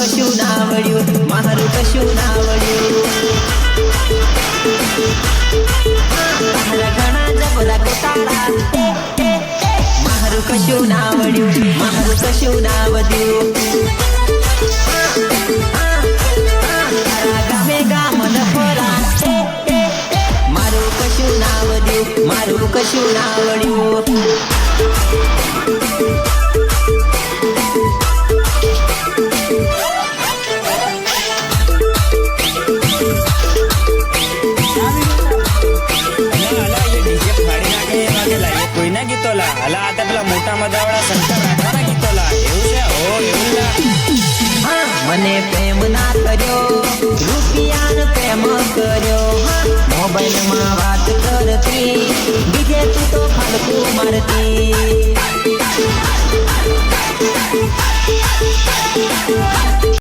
કશું ના વળ્યું, મારું કશું ના વળ્યું. તારા ઘણા જબરા ગોટાળા, મારું કશું ના વળ્યું, મારું કશું ના વધ્યું. તારા ગામે ગામ લફરા, મારું કશું ના વધ્યું, મારું કશું ના વળ્યું. કોઈના ગીતો લા હલા આતા પેલા મોટા મજાવાળા શંકર રાઠવાના ગીતો લા એવું છે હો એવું લા. મને પ્રેમ ના કર્યો, રૂપિયાનો પ્રેમ કર્યો. મોબાઈલમાં વાત કરતી, બીજે તું તો ફાલતું મારતી.